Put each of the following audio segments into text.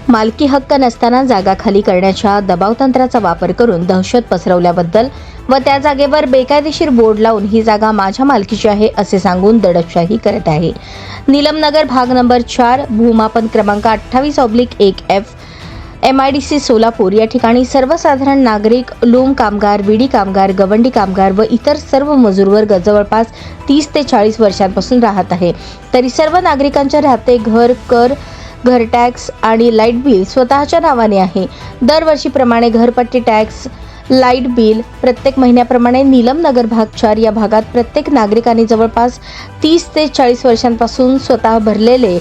मालकी हक्क नसताना जागा खाली करण्याच्या दबावतंत्राचा वापर करून दहशत पसरवल्याबद्दल व त्या जागेवर बेकायदेशीर बोर्ड लावून ही जागा माझ्या मालकीची आहे असे सांगून दडपशाही करत आहे। नीलमनगर भाग नंबर 4 भूमापन क्रमांक 28/1F MIDC सोलापूर या ठिकाणी सर्वसाधारण नागरिक, लोम कामगार, विडी कामगार, गवंडी कामगार व इतर सर्व मजूर वर्ग जवळपास 30 ते 40 वर्षांपासून राहत आहे। तरी सर्व नागरिकांच्या राहते घर, कर, घर टॅक्स आणि लाईट बिल स्वतःच्या नावाने आहे। दरवर्षीप्रमाणे घरपट्टी टॅक्स, लाईट बिल प्रत्येक महिन्याप्रमाणे नीलमनगर भाग 4 या भागात प्रत्येक नागरिकाने जवळपास 30 ते 40 वर्षांपासून स्वतः भरलेले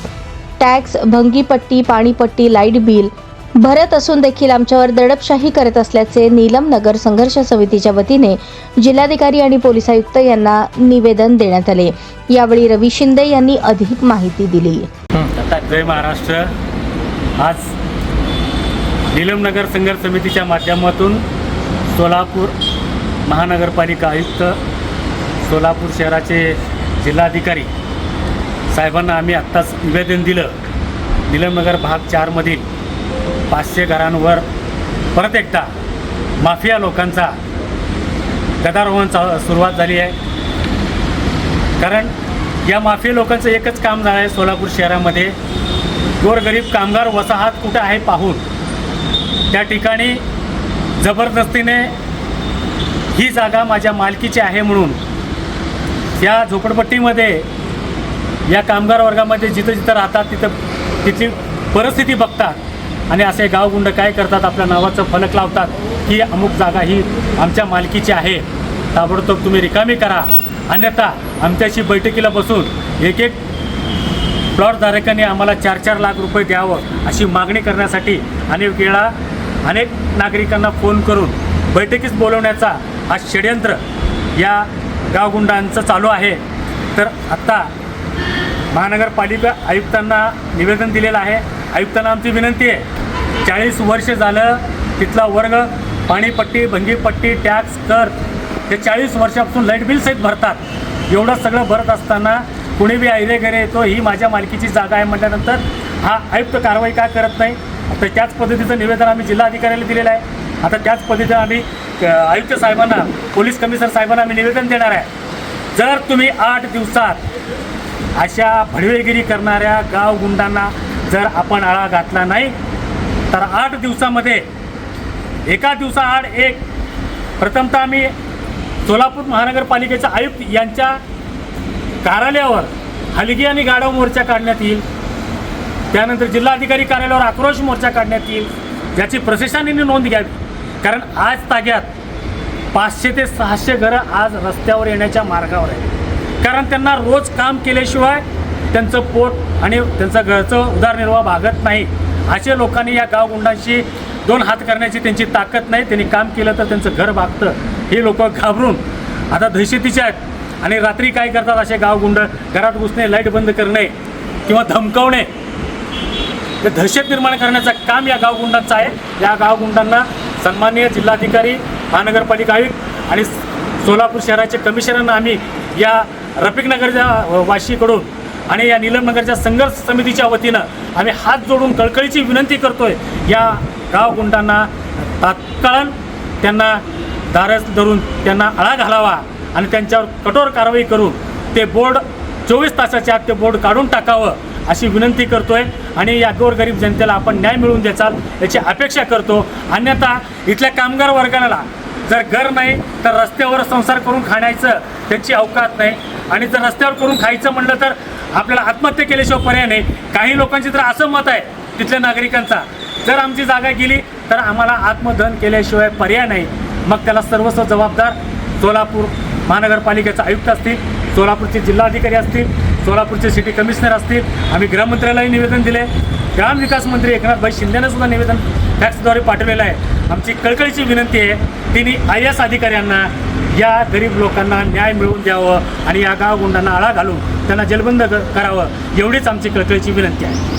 टॅक्स, भंगीपट्टी, पाणीपट्टी, लाईट बिल भरत असून देखील आमच्यावर दडपशाही करत असल्याचे नीलमनगर संघर्ष समितीच्या वतीने जिल्हाधिकारी आणि पोलीस आयुक्त यांना निवेदन देण्यात आले। यावेळी रवी शिंदे यांनी अधिक माहिती दिली। जय महाराष्ट्र। आज नीलमनगर संघर्ष समितीच्या माध्यमातून सोलापूर महानगरपालिका आयुक्त, सोलापूर शहराचे जिल्हाधिकारी साहेबांना आम्ही आत्ताच निवेदन दिलं। नीलमनगर भाग 4 मधील 500 घरांवर परत एकदा माफिया लोकांचा गदारोहण सुरुवात झाली आहे। कारण या माफिया लोकांचं एकच काम झालं आहे, सोलापूर शहरामध्ये गोरगरीब कामगार वसाहत कुठं आहे पाहून त्या ठिकाणी जबरदस्तीने ही जागा माझ्या मालकीची आहे म्हणून या झोपडपट्टीमध्ये या कामगार वर्गामध्ये जिथं जिथं राहतात तिथली परिस्थिती बघतात आणि असे गावगुंड काय करतात, आपल्या नावाचं फलक लावतात की अमुक जागा ही आमच्या मालकीची आहे, ताबडतोब तुम्ही रिकामी करा, अन्यथा आमच्याशी बैठकीला बसून एक प्लॉट धारकांनी आम्हाला 4-4 लाख रुपये द्यावं अशी मागणी करण्यासाठी अनेक वेळा अनेक नागरिकांना फोन करून बैठकीस बोलवण्याचा हा षडयंत्र या गावगुंडांचं चालू आहे। तर आत्ता महानगरपालिका आयुक्तांना निवेदन दिलेलं आहे। आयुक्तांना आमची विनंती आहे, 40 वर्ष झालं तिथला वर्ग पाणीपट्टी, भंगीपट्टी, टॅक्स, कर हे 40 वर्षापासून लाईट बिल सहित भरतात। एवढं सगळं भरत असताना कुणी बी ऐरेगैरे येतो, ही माझ्या मालकीची जागा आहे म्हटल्यानंतर हा आयुक्त कारवाई का करत नाही। आता त्याच पद्धतीचं निवेदन आम्ही जिल्हाधिकाऱ्याला दिलेलं आहे। आता त्याच पद्धतीनं आम्ही आयुक्त साहेबांना, पोलीस कमिशनर साहेबांना आम्ही निवेदन देणार आहे। जर तुम्ही 8 दिवसात अशा भडवेगिरी करणाऱ्या गावगुंडांना जर आपण आळा घातला नाही तर 8 दिवसामध्ये एका दिवसाआड प्रथमतः आम्ही सोलापूर महानगरपालिकेचा आयुक्त यांच्या कार्यालयावर हलगी आणि गाढव मोर्चा काढण्यात येईल। त्यानंतर जिल्हाधिकारी कार्यालयावर आक्रोश मोर्चा काढण्यात येईल, ज्याची प्रशासनाने नोंद घ्यावी। कारण आज ताग्यात 500 ते 600 घरं आज रस्त्यावर येण्याच्या मार्गावर आहे। कारण त्यांना रोज काम केल्याशिवाय त्यांचं पोट आणि त्यांचं घरचं उदरनिर्वाह भागत नाही। असे लोकांनी या गावगुंडांशी 2 हात करण्याची त्यांची ताकद नाही। त्यांनी काम केलं तर त्यांचं घर भागतं। हे लोक घाबरून आता दहशतीचे आहेत आणि रात्री काय करतात, असे गावगुंड घरात घुसणे, लाईट बंद करणे किंवा धमकावणे, ते दहशत निर्माण करण्याचं काम या गावगुंडांचं आहे। या गावगुंडांना सन्माननीय जिल्हाधिकारी, महानगरपालिका आयुक्त आणि सोलापूर शहराचे कमिशनरांना आम्ही या रफिकनगरच्या वाशीकडून आणि या नीलमनगरच्या संघर्ष समितीच्या वतीनं आम्ही हात जोडून कळकळीची विनंती करतोय, या गावगुंडांना तात्काळ त्यांना दारस धरून त्यांना आळा घालावा आणि त्यांच्यावर कठोर कारवाई करून ते बोर्ड 24 तासाच्या आत ते बोर्ड काढून टाकावं अशी विनंती करतोय। आणि या गोरगरीब जनतेला आपण न्याय मिळवून द्याल याची अपेक्षा करतो। अन्यथा इथल्या कामगार वर्गाला जर घर नाही तर रस्त्यावर संसार करून खाण्याचं त्यांची अवकात नाही। आणि जर रस्त्यावर करून खायचं म्हणलं तर आपल्याला आत्महत्या केल्याशिवाय पर्याय नाही। काही लोकांची तर असं मत आहे तिथल्या नागरिकांचा, जर आमची जागा गेली तर आम्हाला आत्मदहन केल्याशिवाय पर्याय नाही। मग त्याला सर्वस्व जबाबदार सोलापूर महानगरपालिकेचे आयुक्त असतील, सोलापूरचे जिल्हाधिकारी असतील, सोलापूरचे सिटी कमिशनर असतील। आम्ही गृहमंत्र्यालाही निवेदन दिले, ग्रामविकास मंत्री एकनाथभाई शिंदेने सुद्धा निवेदन फॅक्सद्वारे पाठवलेलं आहे। आमची कळकळीची विनंती आहे, तिने IAS अधिकाऱ्यांना या गरीब लोकांना न्याय मिळवून द्यावं आणि या गावगुंडांना आळा घालून त्यांना जेलबंद करावं, एवढीच आमची कळकळीची विनंती आहे।